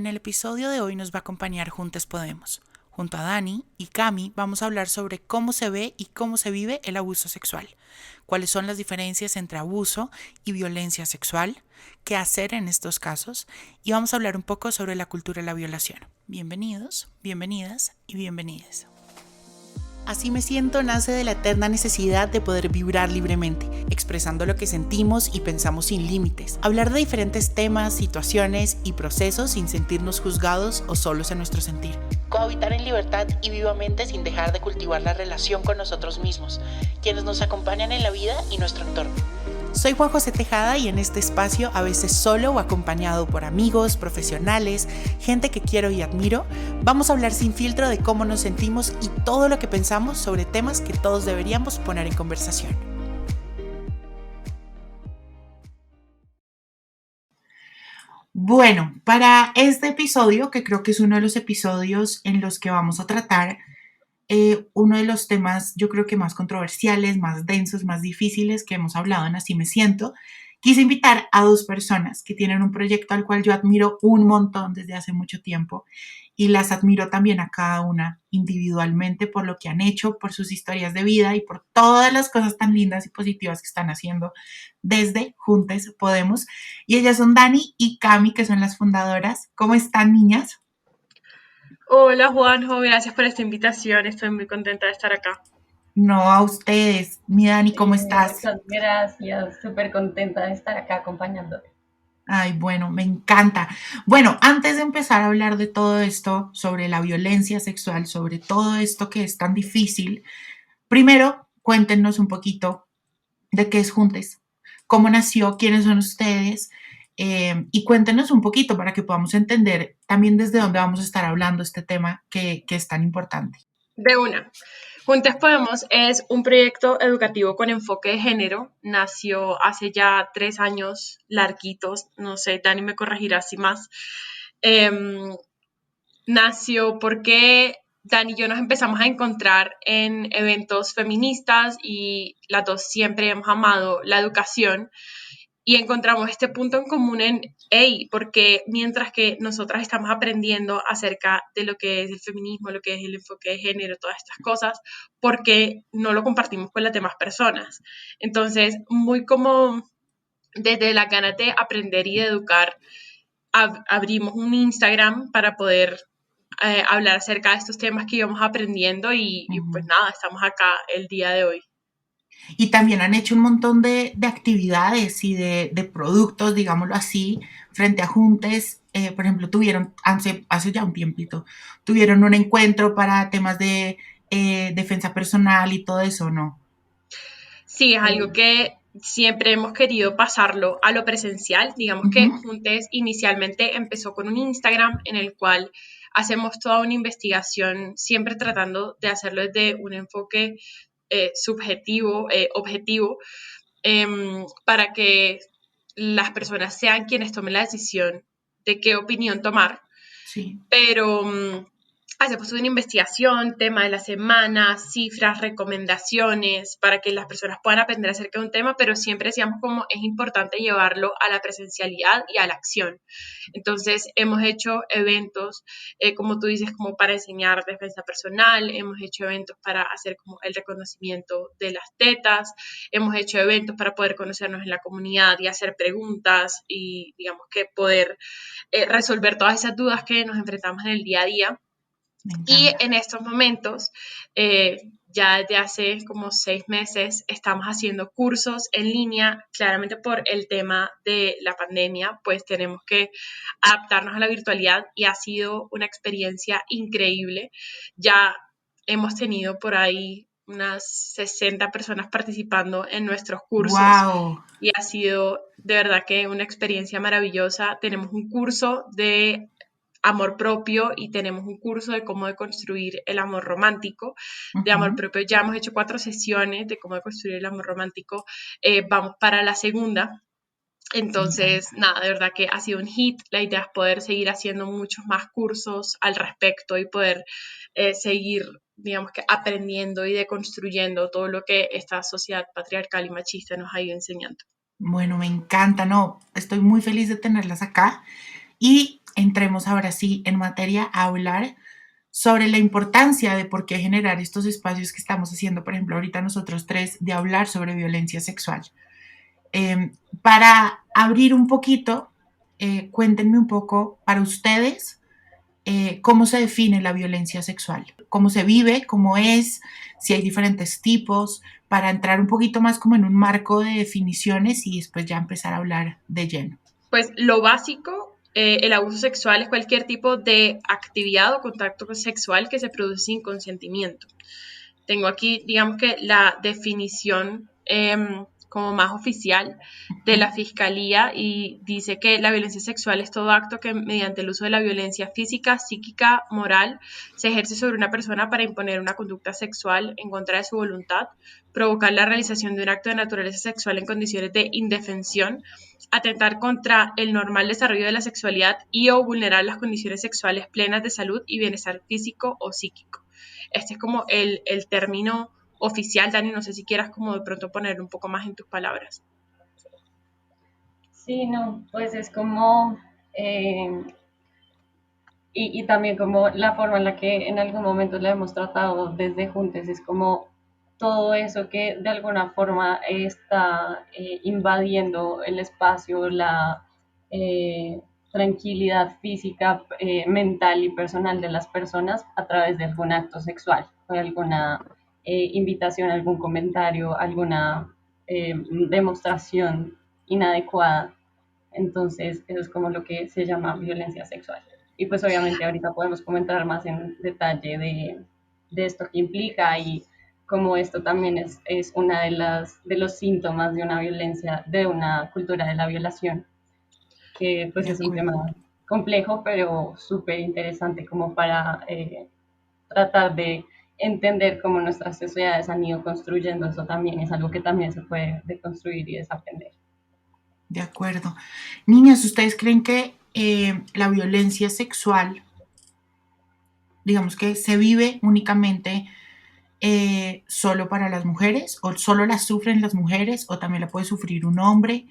En el episodio de hoy nos va a acompañar Juntes Podemos. Junto a Dani y Cami vamos a hablar sobre cómo se ve y cómo se vive el abuso sexual, cuáles son las diferencias entre abuso y violencia sexual, qué hacer en estos casos y vamos a hablar un poco sobre la cultura de la violación. Bienvenidos, bienvenidas y bienvenides. Así me siento nace de la eterna necesidad de poder vibrar libremente, expresando lo que sentimos y pensamos sin límites, hablar de diferentes temas, situaciones y procesos sin sentirnos juzgados o solos en nuestro sentir. Cohabitar en libertad y vivamente sin dejar de cultivar la relación con nosotros mismos, quienes nos acompañan en la vida y nuestro entorno. Soy Juan José Tejada y en este espacio, a veces solo o acompañado por amigos, profesionales, gente que quiero y admiro, vamos a hablar sin filtro de cómo nos sentimos y todo lo que pensamos sobre temas que todos deberíamos poner en conversación. Bueno, para este episodio, que creo que es uno de los episodios en los que vamos a tratar uno de los temas yo creo que más controversiales, más densos, más difíciles que hemos hablado en Así me siento, quise invitar a dos personas que tienen un proyecto al cual yo admiro un montón desde hace mucho tiempo y las admiro también a cada una individualmente por lo que han hecho, por sus historias de vida y por todas las cosas tan lindas y positivas que están haciendo desde Juntes Podemos. Y ellas son Dani y Cami, que son las fundadoras. ¿Cómo están, niñas? Hola Juanjo, gracias por esta invitación, estoy muy contenta de estar acá. No, a ustedes. Mi Dani, ¿cómo estás? Muchas gracias, súper contenta de estar acá acompañándote. Ay, bueno, me encanta. Bueno, antes de empezar a hablar de todo esto, sobre la violencia sexual, sobre todo esto que es tan difícil, primero cuéntenos un poquito de qué es Juntes, cómo nació, quiénes son ustedes, y cuéntenos un poquito para que podamos entender también desde dónde vamos a estar hablando este tema que es tan importante. De una. Juntes Podemos es un proyecto educativo con enfoque de género. Nació hace ya 3 años, larguitos, no sé, Dani me corregirá si más. Em, Nació porque Dani y yo nos empezamos a encontrar en eventos feministas y las dos siempre hemos amado la educación. Y encontramos este punto en común en, hey, porque mientras que nosotras estamos aprendiendo acerca de lo que es el feminismo, lo que es el enfoque de género, todas estas cosas, ¿por qué no lo compartimos con las demás personas? Entonces, muy como desde la ganas de aprender y de educar, abrimos un Instagram para poder hablar acerca de estos temas que íbamos aprendiendo y pues Ujú. nada, estamos acá el día de hoy. Y también han hecho un montón de actividades y de productos, digámoslo así, frente a Juntes. Por ejemplo, tuvieron, hace ya un tiempito, tuvieron un encuentro para temas de defensa personal y todo eso, ¿no? Sí, es algo que siempre hemos querido pasarlo a lo presencial. Digamos que Ujú. Juntes inicialmente empezó con un Instagram en el cual hacemos toda una investigación, siempre tratando de hacerlo desde un enfoque subjetivo, objetivo, para que las personas sean quienes tomen la decisión de qué opinión tomar. Sí. Pero hacemos una investigación, tema de la semana, cifras, recomendaciones, para que las personas puedan aprender acerca de un tema, pero siempre decíamos como es importante llevarlo a la presencialidad y a la acción. Entonces, hemos hecho eventos, como tú dices, como para enseñar defensa personal, hemos hecho eventos para hacer como el reconocimiento de las tetas, hemos hecho eventos para poder conocernos en la comunidad y hacer preguntas y, digamos, que poder resolver todas esas dudas que nos enfrentamos en el día a día. Me Y encanta. en estos momentos, ya desde hace como 6 meses, estamos haciendo cursos en línea, claramente por el tema de la pandemia, pues tenemos que adaptarnos a la virtualidad y ha sido una experiencia increíble. Ya hemos tenido por ahí unas 60 personas participando en nuestros cursos Wow. y ha sido de verdad que una experiencia maravillosa. Tenemos un curso de amor propio y tenemos un curso de cómo deconstruir el amor romántico. De amor Ujú. propio ya hemos hecho 4 sesiones de cómo deconstruir el amor romántico. Vamos para la segunda. Me Entonces, encanta. nada, de verdad que ha sido un hit. La idea es poder seguir haciendo muchos más cursos al respecto y poder seguir, digamos que, aprendiendo y deconstruyendo todo lo que esta sociedad patriarcal y machista nos ha ido enseñando. Bueno, me encanta, no, estoy muy feliz de tenerlas acá. Y entremos ahora sí en materia a hablar sobre la importancia de por qué generar estos espacios que estamos haciendo, por ejemplo, ahorita nosotros tres, de hablar sobre violencia sexual. Para abrir un poquito, cuéntenme un poco para ustedes cómo se define la violencia sexual, cómo se vive, cómo es, si hay diferentes tipos, para entrar un poquito más como en un marco de definiciones y después ya empezar a hablar de lleno. Pues lo básico, el abuso sexual es cualquier tipo de actividad o contacto sexual que se produce sin consentimiento. Tengo aquí, digamos que la definición como más oficial de la Fiscalía y dice que la violencia sexual es todo acto que mediante el uso de la violencia física, psíquica, moral, se ejerce sobre una persona para imponer una conducta sexual en contra de su voluntad, provocar la realización de un acto de naturaleza sexual en condiciones de indefensión, atentar contra el normal desarrollo de la sexualidad y o vulnerar las condiciones sexuales plenas de salud y bienestar físico o psíquico. Este es como el término oficial, Dani, no sé si quieras como de pronto poner un poco más en tus palabras. Sí, no, pues es como, eh, y también como la forma en la que en algún momento la hemos tratado desde Juntes, es como todo eso que de alguna forma está invadiendo el espacio, la eh, tranquilidad física, mental y personal de las personas a través de algún acto sexual, o de alguna invitación, algún comentario, alguna demostración inadecuada. Entonces, eso es como lo que se llama violencia sexual. Y pues obviamente ahorita podemos comentar más en detalle de esto que implica y cómo esto también es una de los síntomas de una violencia, de una cultura de la violación, que pues De es un tema acuerdo. complejo, pero súper interesante como para tratar de entender cómo nuestras sociedades han ido construyendo eso también. Es algo que también se puede deconstruir y desaprender. De acuerdo. Niñas, ¿ustedes creen que la violencia sexual, digamos que se vive únicamente solo para las mujeres o solo la sufren las mujeres o también la puede sufrir un hombre?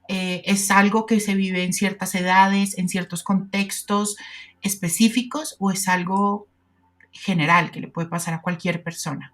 ¿Es algo que se vive en ciertas edades, en ciertos contextos específicos o es algo general que le puede pasar a cualquier persona?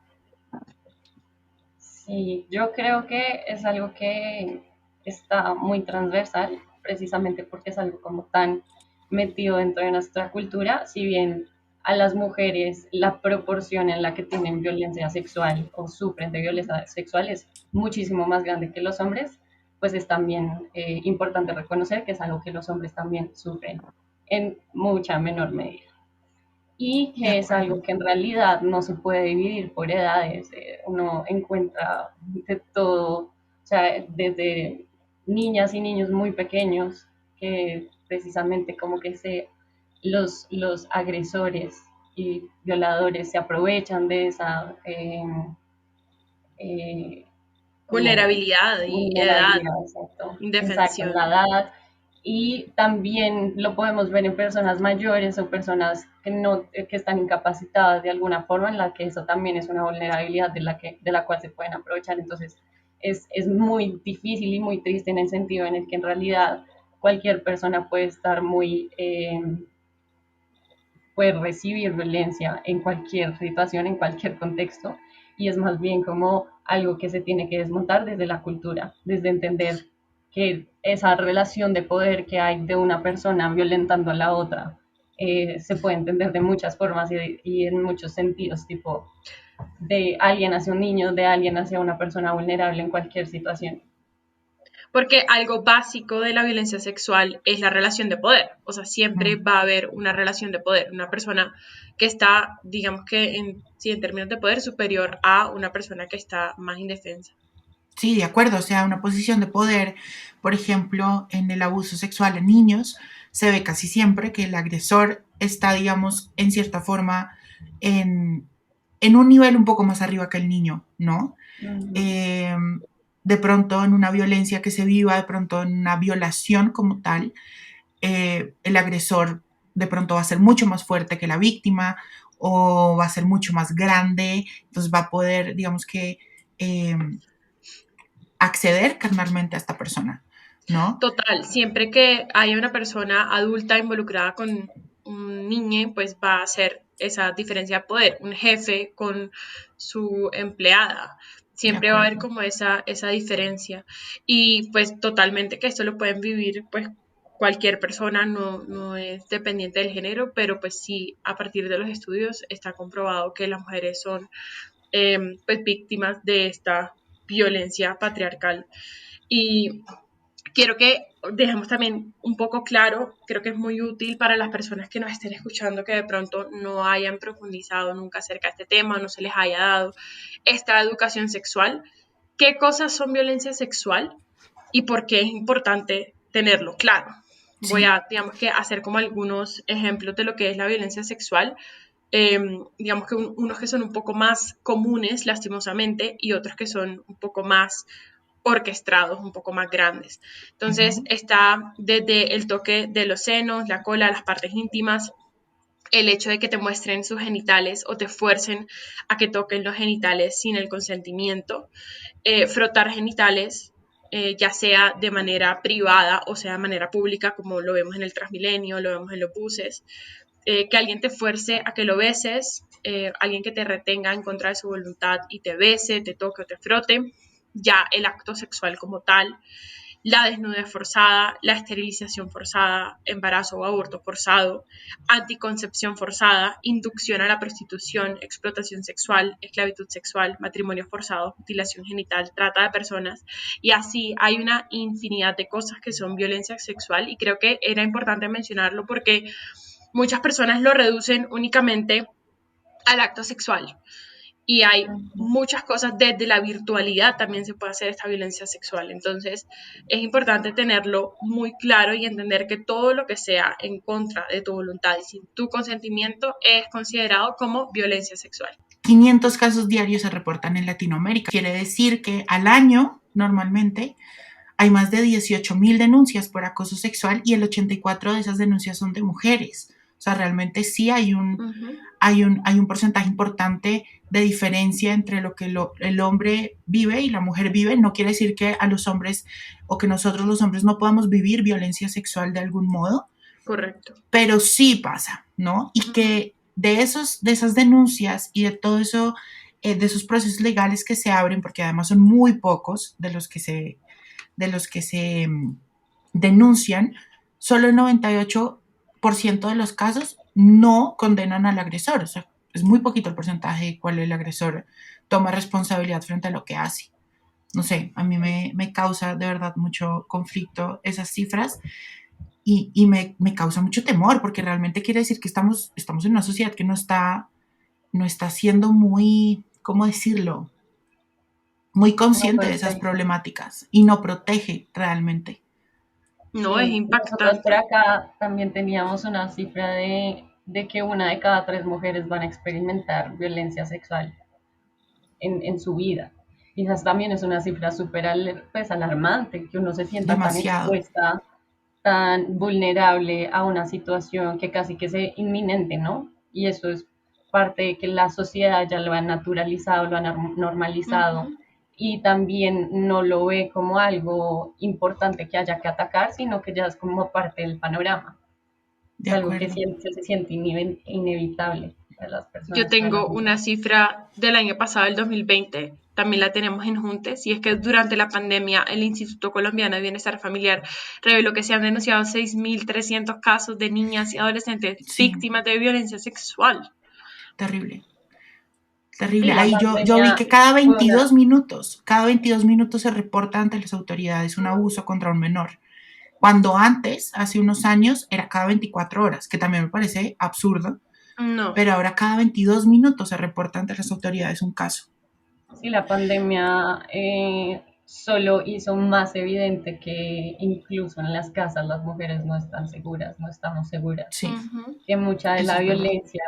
Sí, yo creo que es algo que está muy transversal, precisamente porque es algo como tan metido dentro de nuestra cultura, si bien a las mujeres la proporción en la que tienen violencia sexual o sufren de violencia sexual es muchísimo más grande que los hombres, pues es también importante reconocer que es algo que los hombres también sufren en mucha menor medida y De que es acuerdo. algo que en realidad no se puede dividir por edades. Uno encuentra de todo, o sea, desde niñas y niños muy pequeños que precisamente como que los agresores y violadores se aprovechan de esa eh, como Vulnerabilidad y edad, vulnerabilidad, exacto, indefensión. la edad. Y también lo podemos ver en personas mayores o personas que, no, que están incapacitadas de alguna forma, en la que eso también es una vulnerabilidad de la cual se pueden aprovechar. Entonces, es muy difícil y muy triste en el sentido en el que en realidad cualquier persona puede estar muy, puede recibir violencia en cualquier situación, en cualquier contexto, y es más bien como algo que se tiene que desmontar desde la cultura, desde entender que esa relación de poder que hay de una persona violentando a la otra se puede entender de muchas formas y en muchos sentidos, tipo de alguien hacia un niño, de alguien hacia una persona vulnerable en cualquier situación. Porque algo básico de la violencia sexual es la relación de poder. O sea, siempre Mm. va a haber una relación de poder. Una persona que está, digamos que sí, en términos de poder, superior a una persona que está más indefensa. Sí, de acuerdo. O sea, una posición de poder, por ejemplo, en el abuso sexual en niños, se ve casi siempre que el agresor está, digamos, en cierta forma, en, en un nivel un poco más arriba que el niño, ¿no? Ujú. Eh, de pronto en una violencia que se viva, de pronto en una violación como tal, el agresor de pronto va a ser mucho más fuerte que la víctima o va a ser mucho más grande, entonces va a poder, digamos que, eh, acceder carnalmente a esta persona. ¿no? Total, siempre que haya una persona adulta involucrada con un niño, pues va a ser esa diferencia de poder, un jefe con su empleada. De Siempre va a haber acuerdo. como esa diferencia. Y pues totalmente que esto lo pueden vivir pues cualquier persona, no es dependiente del género, pero pues sí, a partir de los estudios está comprobado que las mujeres son pues víctimas de esta violencia patriarcal. Y quiero que dejemos también un poco claro, creo que es muy útil para las personas que nos estén escuchando que de pronto no hayan profundizado nunca acerca de este tema, no se les haya dado esta educación sexual, qué cosas son violencia sexual y por qué es importante tenerlo claro. Voy Sí. a, digamos que, hacer como algunos ejemplos de lo que es la violencia sexual. Digamos que unos que son un poco más comunes, lastimosamente, y otros que son un poco más orquestados, un poco más grandes. Entonces Ujú. está desde el toque de los senos, la cola, las partes íntimas, el hecho de que te muestren sus genitales o te fuercen a que toquen los genitales sin el consentimiento, frotar genitales, ya sea de manera privada o sea de manera pública, como lo vemos en el Transmilenio, lo vemos en los buses, que alguien te fuerce a que lo beses, alguien que te retenga en contra de su voluntad y te bese, te toque o te frote, ya el acto sexual como tal, la desnudez forzada, la esterilización forzada, embarazo o aborto forzado, anticoncepción forzada, inducción a la prostitución, explotación sexual, esclavitud sexual, matrimonio forzado, mutilación genital, trata de personas, y así hay una infinidad de cosas que son violencia sexual, y creo que era importante mencionarlo porque muchas personas lo reducen únicamente al acto sexual. Y hay Ujú. muchas cosas desde la virtualidad también se puede hacer esta violencia sexual. Entonces es importante tenerlo muy claro y entender que todo lo que sea en contra de tu voluntad y sin tu consentimiento es considerado como violencia sexual. 500 casos diarios se reportan en Latinoamérica. Quiere decir que al año, normalmente, hay más de 18.000 denuncias por acoso sexual y el 84 de esas denuncias son de mujeres. O sea, realmente sí Uh-huh. hay un porcentaje importante de diferencia entre lo que el hombre vive y la mujer vive. No quiere decir que a los hombres o que nosotros los hombres no podamos vivir violencia sexual de algún modo, Correcto. pero sí pasa, ¿no? Y Uh-huh. que de esas denuncias y de todo eso, de esos procesos legales que se abren, porque además son muy pocos de los que se denuncian, solo el 98% de los casos no condenan al agresor. O sea, es muy poquito el porcentaje de cuál el agresor toma responsabilidad frente a lo que hace. No sé, a mí me causa de verdad mucho conflicto esas cifras y me causa mucho temor porque realmente quiere decir que estamos en una sociedad que no está siendo muy, ¿cómo decirlo? Muy No consciente de esas protege. problemáticas y no protege realmente. No, es Sí, nosotros por impactante. acá también teníamos una cifra de que una de cada tres mujeres van a experimentar violencia sexual en su vida. Y esa también es una cifra súper pues, alarmante, que uno se sienta tan Demasiado. expuesta, tan vulnerable a una situación que casi que es inminente, ¿no? Y eso es parte de que la sociedad ya lo ha naturalizado, lo ha normalizado Uh-huh. y también no lo ve como algo importante que haya que atacar, sino que ya es como parte del panorama. De Es algo que acuerdo. se siente inevitable para las Yo personas, para las tengo una mujeres. cifra del año pasado, el 2020, también la tenemos en Juntes, y es que durante la pandemia el Instituto Colombiano de Bienestar Familiar reveló que se han denunciado 6.300 casos de niñas y adolescentes Sí, víctimas de violencia sexual. terrible. Sí, Terrible. la Ahí yo vi pandemia que fue una, cada 22 minutos se reporta ante las autoridades un abuso contra un menor. Cuando antes, hace unos años, era cada 24 horas, que también me parece absurdo, No, pero ahora cada 22 minutos se reporta ante las autoridades un caso. sí, la pandemia solo hizo más evidente que incluso en las casas las mujeres no están seguras, no estamos seguras, Sí, ujú, que mucha de eso la es verdad. violencia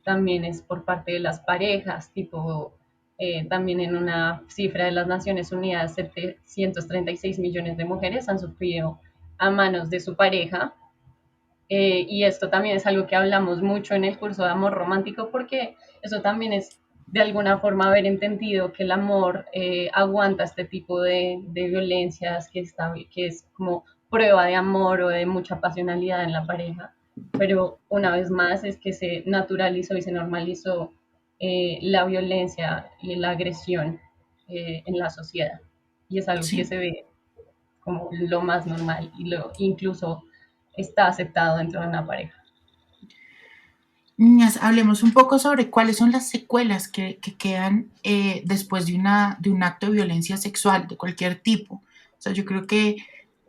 también es por parte de las parejas, tipo, también en una cifra de las Naciones Unidas, 736 millones de mujeres han sufrido a manos de su pareja. Y esto también es algo que hablamos mucho en el curso de amor romántico porque eso también es de alguna forma haber entendido que el amor aguanta este tipo de violencias, que es como prueba de amor o de mucha pasionalidad en la pareja, pero una vez más es que se naturalizó y se normalizó la violencia y la agresión en la sociedad. Y es algo que Sí. se ve como lo más normal y lo incluso está aceptado dentro de una pareja. Niñas, hablemos un poco sobre cuáles son las secuelas que quedan después de un acto de violencia sexual de cualquier tipo. O sea, yo creo que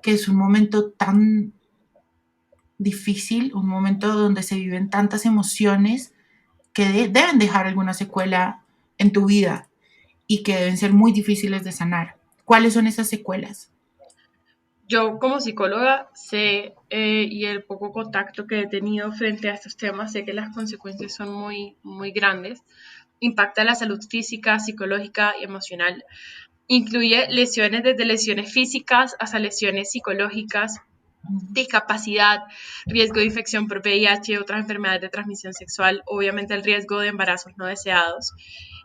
es un momento tan difícil, un momento donde se viven tantas emociones que deben dejar alguna secuela en tu vida y que deben ser muy difíciles de sanar. ¿Cuáles son esas secuelas? Yo como psicóloga sé, y el poco contacto que he tenido frente a estos temas, sé que las consecuencias son muy, muy grandes. Impacta la salud física, psicológica y emocional. Incluye lesiones desde lesiones físicas hasta lesiones psicológicas, discapacidad, riesgo de infección por VIH y otras enfermedades de transmisión sexual, obviamente el riesgo de embarazos no deseados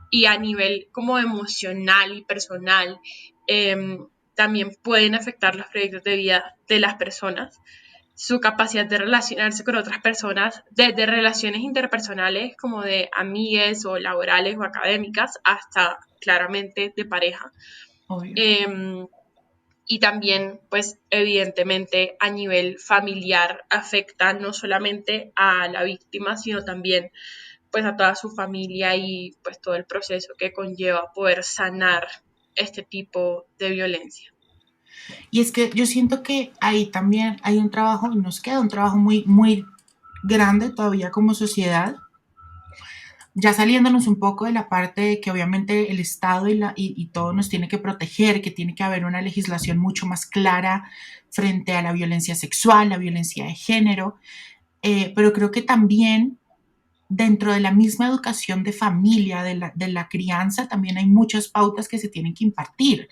y a nivel como emocional y personal también pueden afectar los proyectos de vida de las personas, su capacidad de relacionarse con otras personas, desde relaciones interpersonales como de amigues o laborales o académicas hasta claramente de pareja. Obvio. Eh, y también, pues, evidentemente a nivel familiar afecta no solamente a la víctima, sino también pues a toda su familia y pues todo el proceso que conlleva poder sanar este tipo de violencia. Y es que yo siento que ahí también hay un trabajo, y nos queda un trabajo muy, muy grande todavía como sociedad, ya saliéndonos un poco de la parte de que obviamente el Estado y todo nos tiene que proteger, que tiene que haber una legislación mucho más clara frente a la violencia sexual, la violencia de género, pero creo que también dentro de la misma educación de familia, de la crianza, también hay muchas pautas que se tienen que impartir.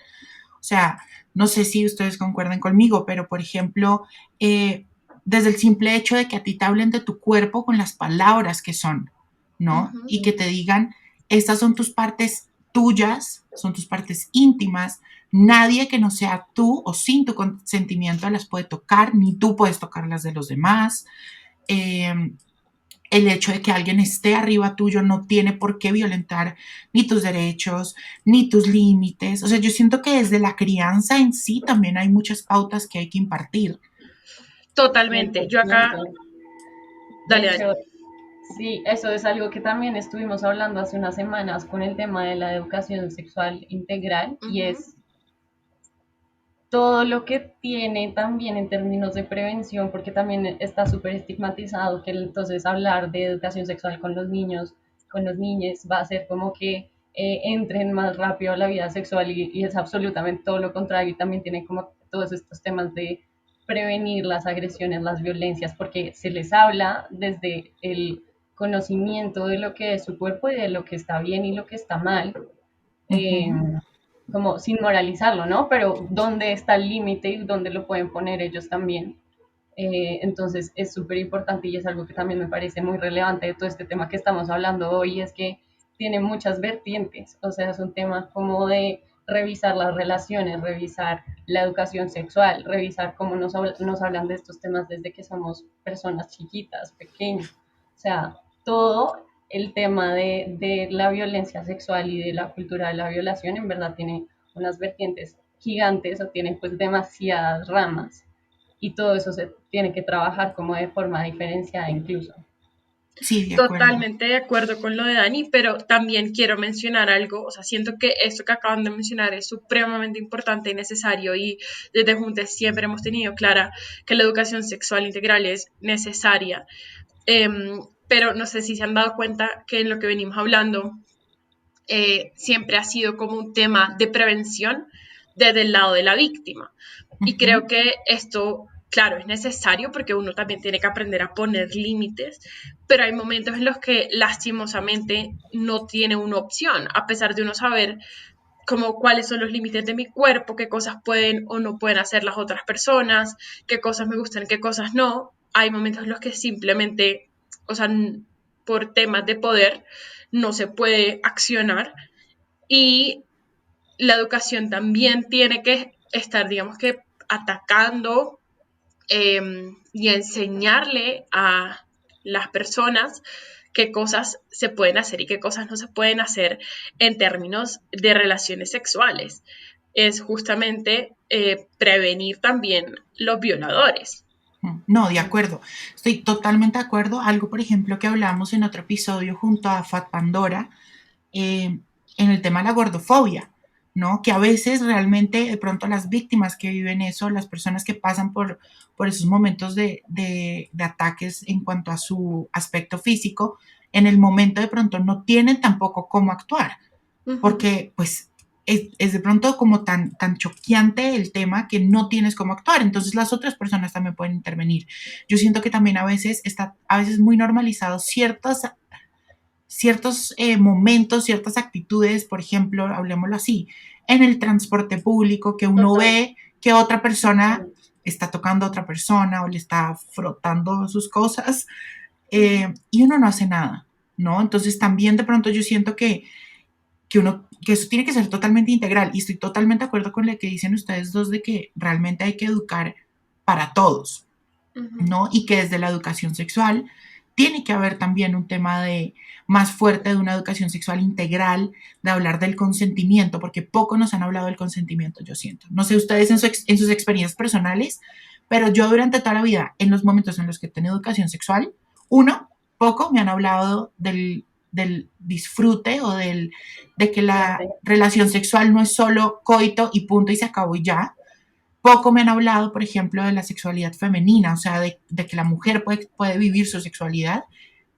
O sea, no sé si ustedes concuerdan conmigo, pero por ejemplo, desde el simple hecho de que a ti te hablen de tu cuerpo con las palabras que son, ¿no? Ujú. Y que te digan, estas son tus partes tuyas, son tus partes íntimas, nadie que no sea tú o sin tu consentimiento las puede tocar, ni tú puedes tocar las de los demás. Eh, el hecho de que alguien esté arriba tuyo no tiene por qué violentar ni tus derechos, ni tus límites. O sea, yo siento que desde la crianza en sí también hay muchas pautas que hay que impartir. Totalmente. Yo acá, 100%. De dale, dale. hecho, sí, eso es algo que también estuvimos hablando hace unas semanas con el tema de la educación sexual integral y Ujú. es todo lo que tiene también en términos de prevención, porque también está súper estigmatizado que entonces hablar de educación sexual con los niños, con los niños, va a ser como que entren más rápido a la vida sexual y es absolutamente todo lo contrario y también tiene como todos estos temas de prevenir las agresiones, las violencias, porque se les habla desde el conocimiento de lo que es su cuerpo y de lo que está bien y lo que está mal. Uh -huh. Como sin moralizarlo, ¿no? Pero dónde está el límite y dónde lo pueden poner ellos también. Entonces es súper importante y es algo que también me parece muy relevante de todo este tema que estamos hablando hoy, es que tiene muchas vertientes, o sea, es un tema como de revisar las relaciones, revisar la educación sexual, revisar cómo nos hablan de estos temas desde que somos personas chiquitas, pequeños, o sea, todo el tema de la violencia sexual y de la cultura de la violación en verdad tiene unas vertientes gigantes o tiene pues demasiadas ramas y todo eso se tiene que trabajar como de forma diferenciada incluso. Sí, de acuerdo. Totalmente de acuerdo con lo de Dani, pero también quiero mencionar algo, o sea, siento que esto que acaban de mencionar es supremamente importante y necesario y desde Juntes siempre hemos tenido clara que la educación sexual integral es necesaria. Pero no sé si se han dado cuenta que en lo que venimos hablando siempre ha sido como un tema de prevención desde el lado de la víctima. Uh Y -huh. creo que esto, claro, es necesario porque uno también tiene que aprender a poner límites, pero hay momentos en los que lastimosamente no tiene una opción, a pesar de uno saber como cuáles son los límites de mi cuerpo, qué cosas pueden o no pueden hacer las otras personas, qué cosas me gustan, qué cosas no. Hay momentos en los que simplemente, o sea, por temas de poder no se puede accionar y la educación también tiene que estar, digamos que, atacando y enseñarle a las personas qué cosas se pueden hacer y qué cosas no se pueden hacer en términos de relaciones sexuales. Es justamente prevenir también los violadores. No, de acuerdo. Estoy totalmente de acuerdo. Algo, por ejemplo, que hablamos en otro episodio junto a Fat Pandora, en el tema de la gordofobia, ¿no? Que a veces realmente de pronto las víctimas que viven eso, las personas que pasan por esos momentos de ataques en cuanto a su aspecto físico, en el momento de pronto no tienen tampoco cómo actuar, Ujú. porque pues es de pronto como tan choqueante el tema que no tienes cómo actuar, entonces las otras personas también pueden intervenir. Yo siento que también a veces está a veces muy normalizado ciertos momentos, ciertas actitudes, por ejemplo, hablemoslo así, en el transporte público, que uno Total. ve que otra persona Sí. está tocando a otra persona o le está frotando sus cosas Ujú. y uno no hace nada, ¿no? Entonces también de pronto yo siento que eso tiene que ser totalmente integral y estoy totalmente de acuerdo con lo que dicen ustedes dos de que realmente hay que educar para todos, Ujú. ¿no? Y que desde la educación sexual tiene que haber también un tema de más fuerte de una educación sexual integral, de hablar del consentimiento, porque poco nos han hablado del consentimiento, yo siento. No sé ustedes en sus experiencias personales, pero yo durante toda la vida, en los momentos en los que he tenido educación sexual, uno, poco me han hablado del disfrute o de que la Placer. relación sexual no es solo coito y punto y se acabó y ya, poco me han hablado, por ejemplo, de la sexualidad femenina, o sea, de que la mujer puede vivir su sexualidad,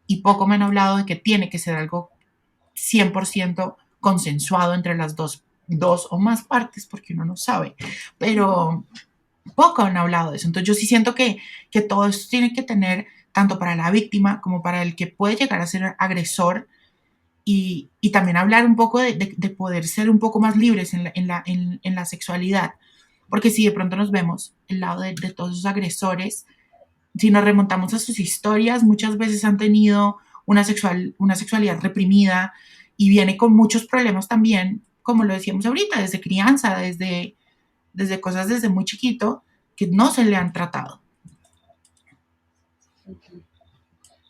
y poco me han hablado de que tiene que ser algo 100% consensuado entre las dos o más partes, porque uno no sabe, Ujú. pero poco han hablado de eso. Entonces yo sí siento que todo esto tiene que tener, tanto para la víctima como para el que puede llegar a ser agresor, y también hablar un poco de poder ser un poco más libres en la sexualidad. Porque si de pronto nos vemos el lado de todos esos agresores, si nos remontamos a sus historias, muchas veces han tenido una sexualidad reprimida y viene con muchos problemas también, como lo decíamos ahorita, desde crianza, desde cosas desde muy chiquito que no se le han tratado.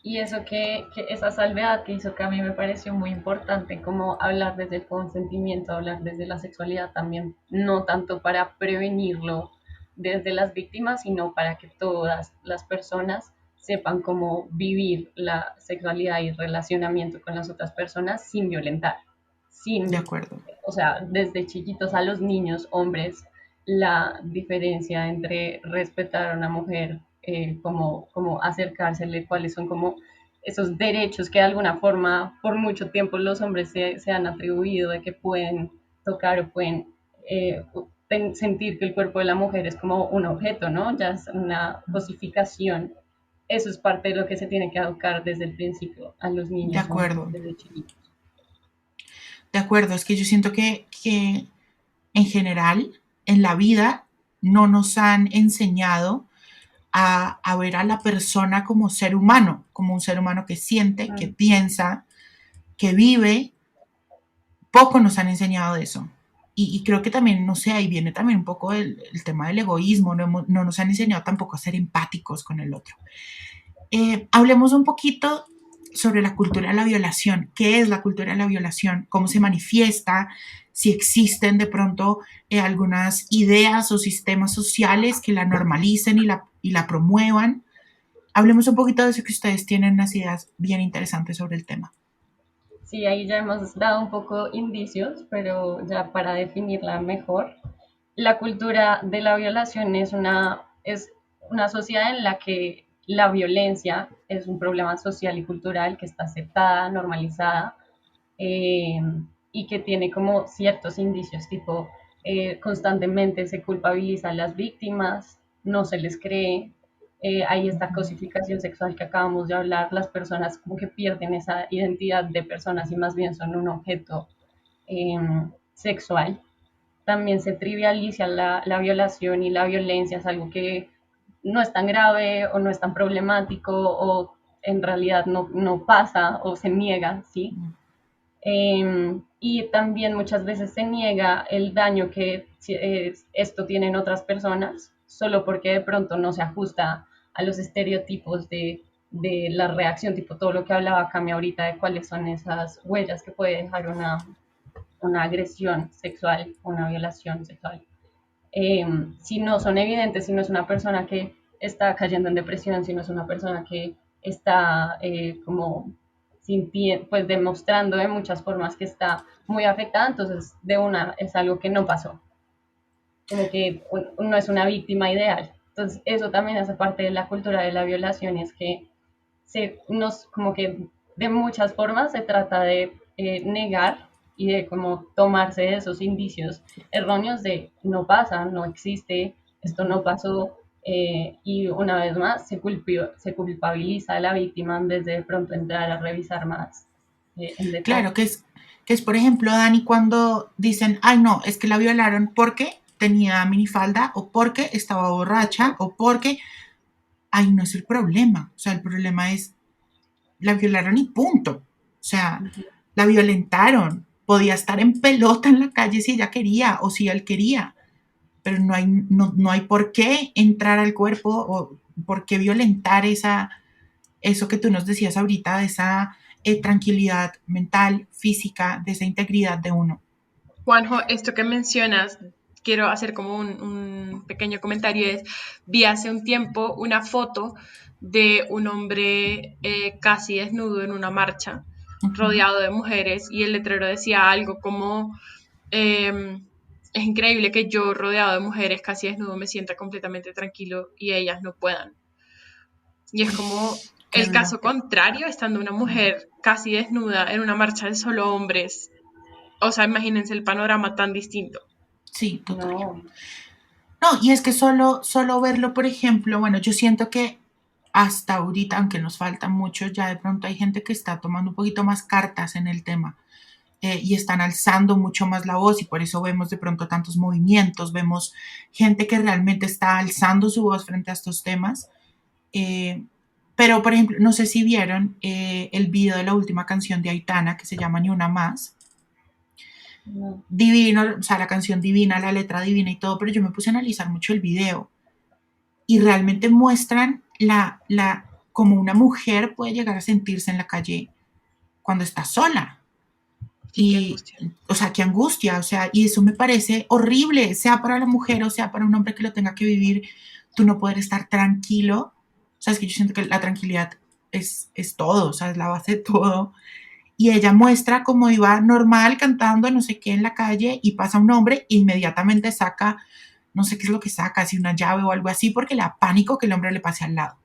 Y eso que esa salvedad que hizo que a mí me pareció muy importante, como hablar desde el consentimiento, hablar desde la sexualidad también, no tanto para prevenirlo desde las víctimas, sino para que todas las personas sepan cómo vivir la sexualidad y relacionamiento con las otras personas sin violentar, De sin, acuerdo. o sea, desde chiquitos a los niños, hombres, la diferencia entre respetar a una mujer, como acercársele, cuáles son como esos derechos que de alguna forma por mucho tiempo los hombres se han atribuido de que pueden tocar o pueden eh, sentir que el cuerpo de la mujer es como un objeto, ¿no? Ya es una cosificación. Eso es parte de lo que se tiene que educar desde el principio a los De niños, hombres, acuerdo. desde chiquitos. De acuerdo. Es que yo siento que en general en la vida no nos han enseñado a ver a la persona como ser humano, como un ser humano que siente, que Mm. piensa, que vive. Poco nos han enseñado de eso. Y creo que también, no sé, ahí viene también un poco el tema del egoísmo, no nos han enseñado tampoco a ser empáticos con el otro. Hablemos un poquito sobre la cultura de la violación. ¿Qué es la cultura de la violación? ¿Cómo se manifiesta? Si existen de pronto algunas ideas o sistemas sociales que la normalicen y la promuevan. Hablemos un poquito de eso, que ustedes tienen unas ideas bien interesantes sobre el tema. Sí, ahí ya hemos dado un poco indicios, pero ya para definirla mejor, la cultura de la violación es una sociedad en la que la violencia es un problema social y cultural que está aceptada, normalizada, eh, y que tiene como ciertos indicios, tipo constantemente se culpabiliza a las víctimas, no se les cree, hay esta cosificación sexual que acabamos de hablar, las personas como que pierden esa identidad de personas y más bien son un objeto eh, sexual. También se trivializa la violación y la violencia, es algo que no es tan grave o no es tan problemático o en realidad no pasa o se niega, ¿sí? Y también muchas veces se niega el daño que esto tiene en otras personas, solo porque de pronto no se ajusta a los estereotipos de la reacción, tipo todo lo que hablaba Cami ahorita de cuáles son esas huellas que puede dejar una agresión sexual, una violación sexual. Si no son evidentes, si no es una persona que está cayendo en depresión, si no es una persona que está como pues demostrando de muchas formas que está muy afectada, entonces de una es algo que no pasó, como que no es una víctima ideal. Entonces eso también hace parte de la cultura de la violación y es que como que de muchas formas se trata de negar y de como tomarse de esos indicios erróneos de no pasa, no existe, esto no pasó, y una vez más se culpabiliza a la víctima en vez de pronto entrar a revisar más en detalle. Claro, que es, por ejemplo, Dani, cuando dicen, ay, no, es que la violaron porque tenía minifalda o porque estaba borracha o porque, ay, no es el problema. O sea, el problema es, la violaron y punto. O sea, la violentaron. Podía estar en pelota en la calle si ella quería o si él quería, pero no hay por qué entrar al cuerpo o por qué violentar eso que tú nos decías ahorita, de esa tranquilidad mental, física, de esa integridad de uno. Juanjo, esto que mencionas, quiero hacer como un pequeño comentario, vi hace un tiempo una foto de un hombre casi desnudo en una marcha, Ujú. rodeado de mujeres, y el letrero decía algo como, es increíble que yo rodeado de mujeres casi desnudo me sienta completamente tranquilo y ellas no puedan. Y es como Qué el duro. caso contrario, estando una mujer casi desnuda en una marcha de solo hombres. O sea, imagínense el panorama tan distinto. Sí, total. No, No, y es que solo verlo, por ejemplo, bueno, yo siento que hasta ahorita, aunque nos falta mucho, ya de pronto hay gente que está tomando un poquito más cartas en el tema, y están alzando mucho más la voz y por eso vemos de pronto tantos movimientos, vemos gente que realmente está alzando su voz frente a estos temas. Eh, pero, por ejemplo, no sé si vieron el video de la última canción de Aitana que se llama Ni Una Más. no. Divino, o sea, la canción divina, la letra divina y todo, pero yo me puse a analizar mucho el video y realmente muestran como una mujer puede llegar a sentirse en la calle cuando está sola. Sí, qué Y, angustia. o sea, qué angustia, o sea, y eso me parece horrible, sea para la mujer o sea para un hombre que lo tenga que vivir, tú no poder estar tranquilo. O sea, es que yo siento que la tranquilidad es todo, o sea, es la base de todo. Y ella muestra cómo iba normal cantando no sé qué en la calle y pasa un hombre e inmediatamente saca, no sé qué es lo que saca, si una llave o algo así, porque le da pánico que el hombre le pase al lado.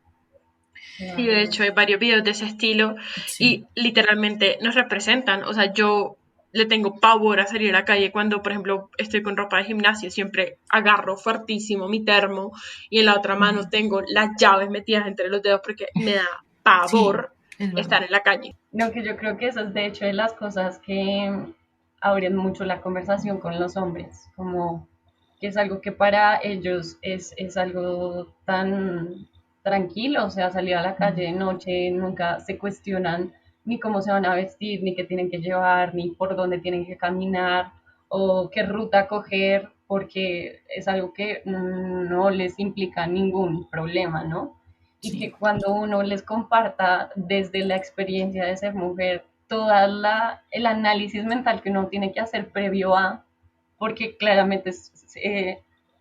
Sí, de Claro. hecho hay varios videos de ese estilo Sí. y literalmente nos representan. O sea, yo le tengo pavor a salir a la calle cuando, por ejemplo, estoy con ropa de gimnasio, siempre agarro fuertísimo mi termo y en la otra mano tengo las llaves metidas entre los dedos porque me da Sí, pavor es verdad. estar en la calle. No, que yo creo que eso es de hecho de las cosas que abren mucho la conversación con los hombres, como que es algo que para ellos es algo tan tranquilo, o sea, salir a la calle de noche, nunca se cuestionan ni cómo se van a vestir, ni qué tienen que llevar, ni por dónde tienen que caminar, o qué ruta coger, porque es algo que no les implica ningún problema, ¿no? Y Sí, que cuando uno les comparta desde la experiencia de ser mujer toda el análisis mental que uno tiene que hacer previo a, porque claramente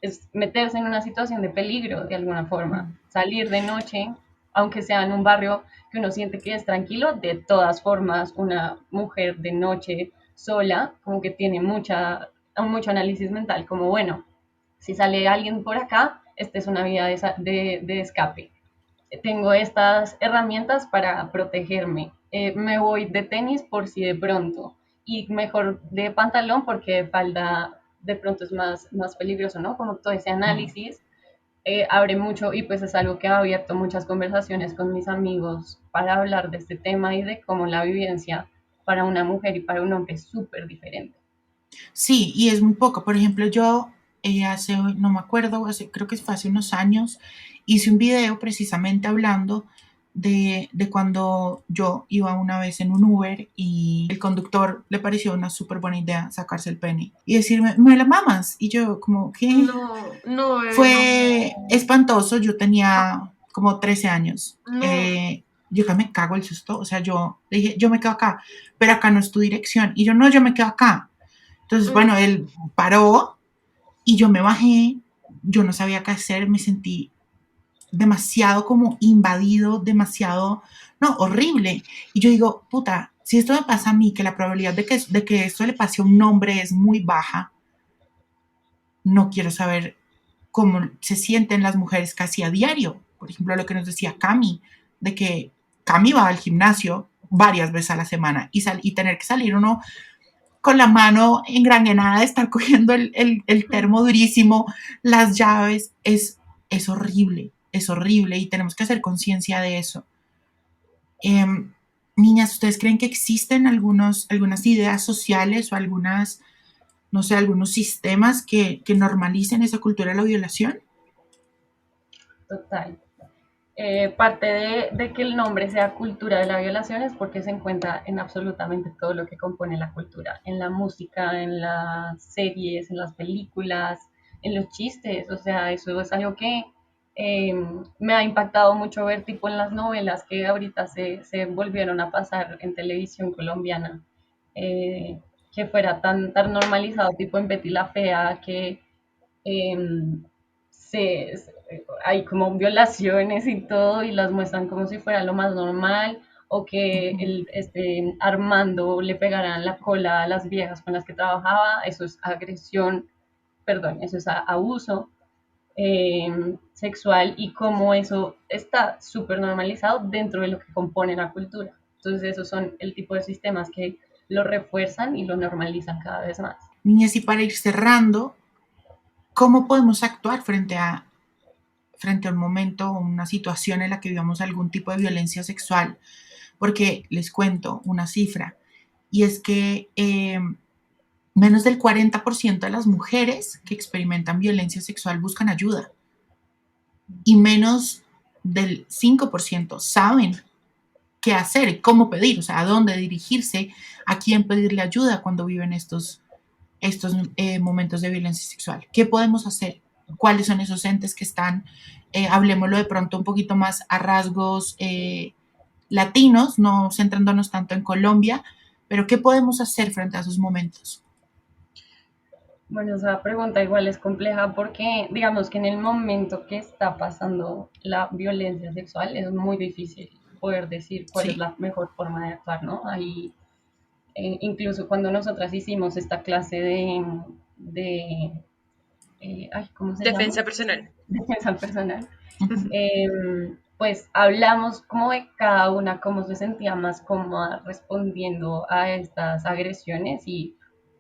es meterse en una situación de peligro de alguna forma, salir de noche, aunque sea en un barrio que uno siente que es tranquilo, de todas formas una mujer de noche sola como que tiene mucho análisis mental, como bueno, si sale alguien por acá, esta es una vía de escape, tengo estas herramientas para protegerme. Me voy de tenis por si de pronto y mejor de pantalón porque de falda de pronto es más peligroso, ¿no? Como todo ese análisis abre mucho y pues es algo que ha abierto muchas conversaciones con mis amigos para hablar de este tema y de cómo la vivencia para una mujer y para un hombre es súper diferente. sí, y es muy poco. Por ejemplo, yo no me acuerdo, creo que fue hace unos años, hice un video precisamente hablando de cuando yo iba una vez en un Uber y el conductor le pareció una súper buena idea sacarse el pene y decirme, me la mamas. Y yo como, ¿qué? No, no, bebé, no. Fue espantoso, yo tenía como 13 años. No. Yo que me cago el susto, o sea, yo le dije, yo me quedo acá, pero acá no es tu dirección. Y yo, no, yo me quedo acá. Entonces, bueno, él paró y yo me bajé, yo no sabía qué hacer, me sentí demasiado como invadido, demasiado, no, horrible. Y yo digo, puta, si esto me pasa a mí, que la probabilidad de que esto le pase a un hombre es muy baja, no quiero saber cómo se sienten las mujeres casi a diario. Por ejemplo, lo que nos decía Cami, de que Cami va al gimnasio varias veces a la semana y tener que salir uno con la mano engranguenada, estar cogiendo el termo durísimo, las llaves, es horrible y tenemos que hacer conciencia de eso. Eh, Niñas, ¿ustedes creen que existen algunas ideas sociales o algunas, no sé, algunos sistemas que normalicen esa cultura de la violación? Total. Parte de que el nombre sea cultura de la violación es porque se encuentra en absolutamente todo lo que compone la cultura, en la música, en las series, en las películas, en los chistes, o sea, eso es algo que eh, me ha impactado mucho ver tipo en las novelas que ahorita se volvieron a pasar en televisión colombiana, eh, que fuera tan normalizado, tipo en Betty la Fea, que em, se, hay como violaciones y todo y las muestran como si fuera lo más normal o que Armando le pegaran la cola a las viejas con las que trabajaba, eso es agresión, perdón, eso es abuso sexual y cómo eso está súper normalizado dentro de lo que compone la cultura. Entonces esos son el tipo de sistemas que lo refuerzan y lo normalizan cada vez más. Niñas, y para ir cerrando, ¿cómo podemos actuar frente a un momento o una situación en la que vivamos algún tipo de violencia sexual? Porque les cuento una cifra, y es que menos del 40% de las mujeres que experimentan violencia sexual buscan ayuda y menos del 5% saben qué hacer, cómo pedir, o sea, a dónde dirigirse, a quién pedirle ayuda cuando viven estos momentos de violencia sexual. ¿Qué podemos hacer? ¿Cuáles son esos entes que están, hablemoslo de pronto un poquito más a rasgos latinos, no centrándonos tanto en Colombia, pero qué podemos hacer frente a esos momentos? Bueno, esa pregunta igual es compleja porque digamos que en el momento que está pasando la violencia sexual es muy difícil poder decir cuál es Sí. la mejor forma de actuar, ¿no? Ahí, incluso cuando nosotras hicimos esta clase de ay, ¿cómo se llama? Defensa personal. Defensa personal, Uh-huh. pues hablamos como de cada una, cómo se sentía más cómoda respondiendo a estas agresiones y,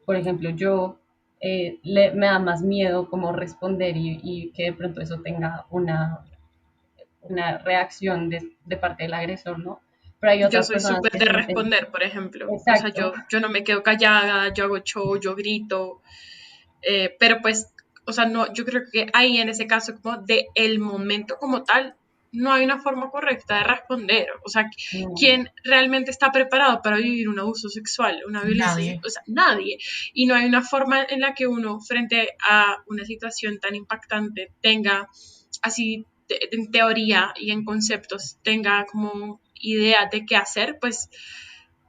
por ejemplo, yo me da más miedo como responder y que de pronto eso tenga una reacción de parte del agresor, ¿no? Pero hay Yo otras soy personas súper que de sienten, responder, por ejemplo. O sea, exacto, yo no me quedo callada, yo hago show, yo grito, pero pues, o sea, no, yo creo que ahí en ese caso como de el momento como tal, no hay una forma correcta de responder. O sea, mm, ¿quién realmente está preparado para vivir un abuso sexual, una violencia Nadie. sexual? O sea, nadie. Y no hay una forma en la que uno, frente a una situación tan impactante, tenga así en teoría y en conceptos, tenga como idea de qué hacer, pues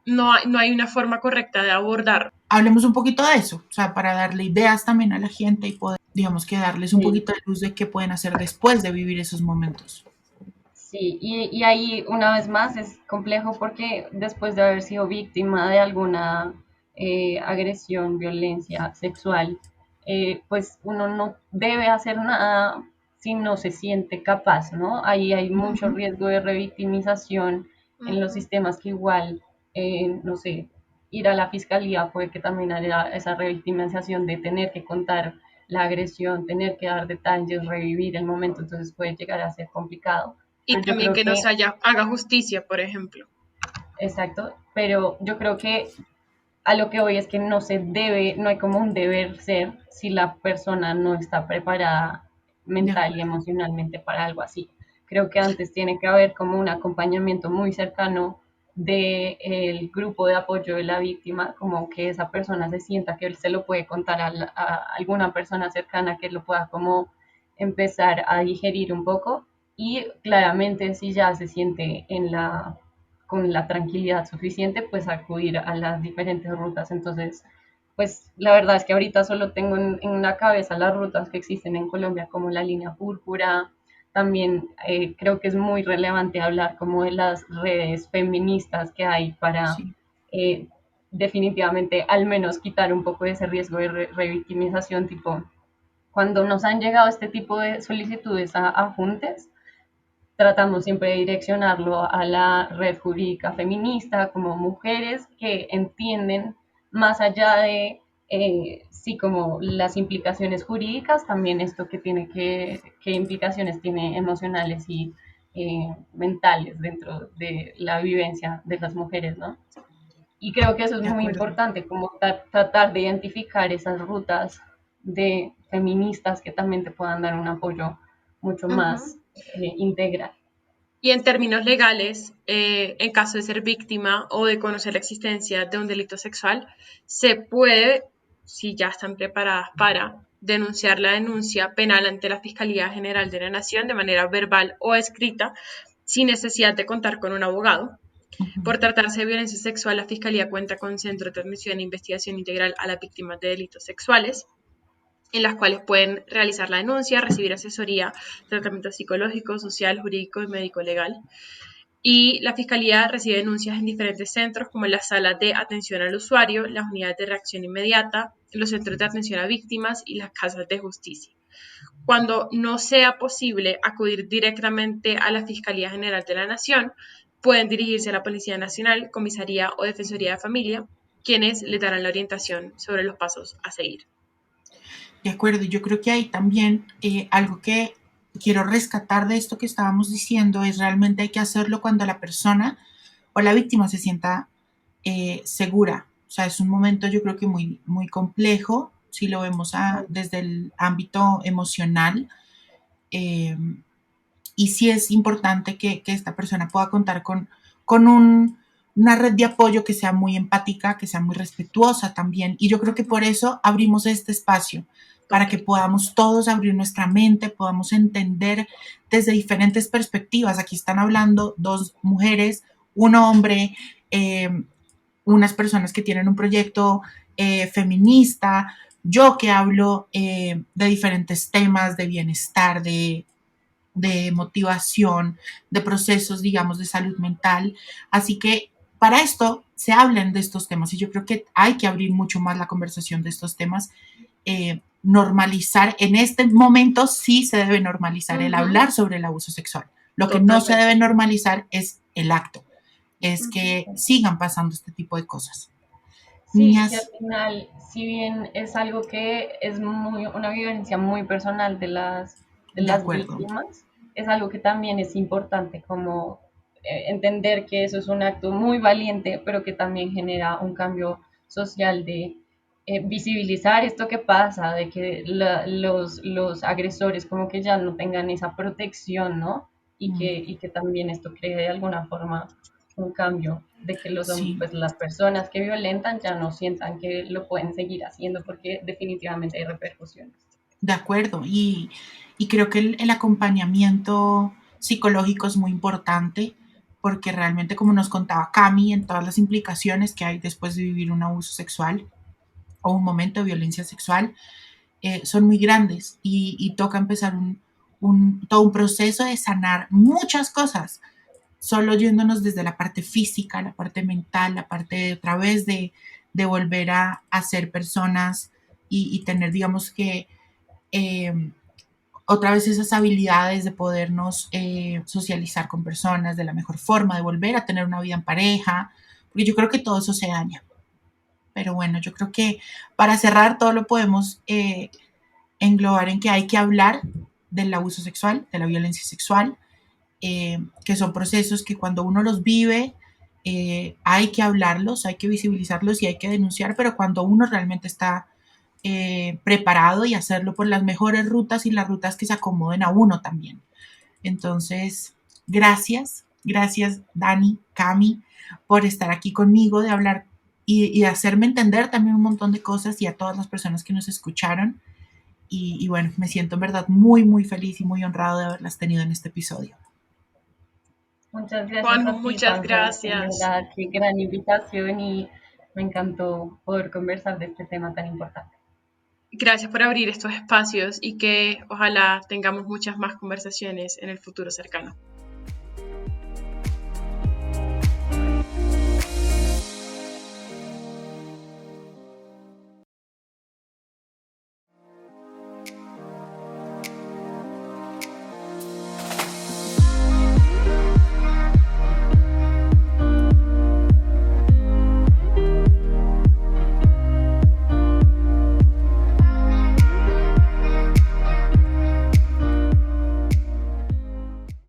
no hay una forma correcta de abordar. Hablemos un poquito de eso, o sea, para darle ideas también a la gente y poder, digamos que darles un sí. poquito de luz de qué pueden hacer después de vivir esos momentos. Sí, y ahí una vez más es complejo porque después de haber sido víctima de alguna agresión, violencia sexual, pues uno no debe hacer nada si no se siente capaz, ¿no? Ahí hay mucho Uh-huh. riesgo de revictimización en los Ujú. sistemas que igual, no sé, ir a la fiscalía puede que también haya esa revictimización de tener que contar la agresión, tener que dar detalles, revivir el momento, entonces puede llegar a ser complicado. Y Pero yo también creo que no que, se haga justicia, por ejemplo. exacto, pero yo creo que a lo que voy es que no se debe, no hay como un deber ser si la persona no está preparada De mental y acuerdo. emocionalmente para algo así. creo que antes tiene que haber como un acompañamiento muy cercano del grupo de apoyo de la víctima, como que esa persona se sienta que él se lo puede contar a alguna persona cercana que lo pueda como empezar a digerir un poco y claramente si ya se siente con la tranquilidad suficiente, pues acudir a las diferentes rutas. Entonces, pues la verdad es que ahorita solo tengo en la cabeza las rutas que existen en Colombia, como la línea púrpura. También creo que es muy relevante hablar como de las redes feministas que hay para Sí, eh, definitivamente al menos quitar un poco de ese riesgo de revictimización, tipo, cuando nos han llegado este tipo de solicitudes a Juntes, tratamos siempre de direccionarlo a la red jurídica feminista, como mujeres que entienden más allá de, sí, como las implicaciones jurídicas, también esto que tiene que implicaciones tiene emocionales y mentales dentro de la vivencia de las mujeres, ¿no? Y creo que eso es de muy acuerdo. importante, como tratar de identificar esas rutas de feministas que también te puedan dar un apoyo mucho más Ujú. integral. Y en términos legales, en caso de ser víctima o de conocer la existencia de un delito sexual, se puede, si ya están preparadas para, denunciar la denuncia penal ante la Fiscalía General de la Nación de manera verbal o escrita, sin necesidad de contar con un abogado. Ujú. Por tratarse de violencia sexual, la Fiscalía cuenta con un centro de atención e investigación integral a las víctimas de delitos sexuales, en las cuales pueden realizar la denuncia, recibir asesoría, tratamiento psicológico, social, jurídico y médico legal. Y la Fiscalía recibe denuncias en diferentes centros, como en las salas de atención al usuario, las unidades de reacción inmediata, los centros de atención a víctimas y las casas de justicia. Cuando no sea posible acudir directamente a la Fiscalía General de la Nación, pueden dirigirse a la Policía Nacional, Comisaría o Defensoría de Familia, quienes les darán la orientación sobre los pasos a seguir. De acuerdo, yo creo que hay también algo que quiero rescatar de esto que estábamos diciendo es realmente hay que hacerlo cuando la persona o la víctima se sienta segura. O sea, es un momento yo creo que muy, muy complejo si lo vemos desde el ámbito emocional. Eh, y sí es importante que esta persona pueda contar con una red de apoyo que sea muy empática, que sea muy respetuosa también. Y yo creo que por eso abrimos este espacio, para que Total. podamos todos abrir nuestra mente, podamos entender desde diferentes perspectivas. Aquí están hablando dos mujeres, un hombre, eh, unas personas que tienen un proyecto feminista, yo que hablo de diferentes temas de bienestar, de motivación, de procesos, digamos, de salud mental. Así que para esto se hablan de estos temas y yo creo que hay que abrir mucho más la conversación de estos temas. Normalizar, en este momento sí se debe normalizar el Ujú. hablar sobre el abuso sexual. Lo que no se Totalmente. debe normalizar es el acto, es Ujú. que sigan pasando este tipo de cosas. Sí, y que al Niñas, final, si bien es algo que es muy, una vivencia muy personal de de las acuerdo. víctimas, es algo que también es importante como entender que eso es un acto muy valiente, pero que también genera un cambio social de visibilizar esto que pasa, de que los agresores como que ya no tengan esa protección, ¿no? Mm, Y que también esto cree de alguna forma un cambio de que sí, pues, las personas que violentan ya no sientan que lo pueden seguir haciendo porque definitivamente hay repercusiones. de acuerdo. Y creo que el acompañamiento psicológico es muy importante porque realmente, como nos contaba Cami, en todas las implicaciones que hay después de vivir un abuso sexual o un momento de violencia sexual, son muy grandes y toca empezar todo un proceso de sanar muchas cosas, solo yéndonos desde la parte física, la parte mental, la parte de otra vez de volver a ser personas y tener, digamos que, eh, otra vez esas habilidades de podernos socializar con personas de la mejor forma, de volver a tener una vida en pareja, porque yo creo que todo eso se daña. Pero bueno, yo creo que para cerrar todo lo podemos englobar en que hay que hablar del abuso sexual, de la violencia sexual, que son procesos que cuando uno los vive hay que hablarlos, hay que visibilizarlos y hay que denunciar, pero cuando uno realmente está preparado y hacerlo por las mejores rutas y las rutas que se acomoden a uno también. Entonces, gracias Dani, Cami, por estar aquí conmigo, de hablar y hacerme entender también un montón de cosas y a todas las personas que nos escucharon. Y bueno, me siento en verdad muy feliz y muy honrado de haberlas tenido en este episodio. Muchas gracias Juanjo, a ti, muchas Juanjo. En gracias. verdad, qué gran invitación y me encantó poder conversar de este tema tan importante. Gracias por abrir estos espacios y que ojalá tengamos muchas más conversaciones en el futuro cercano.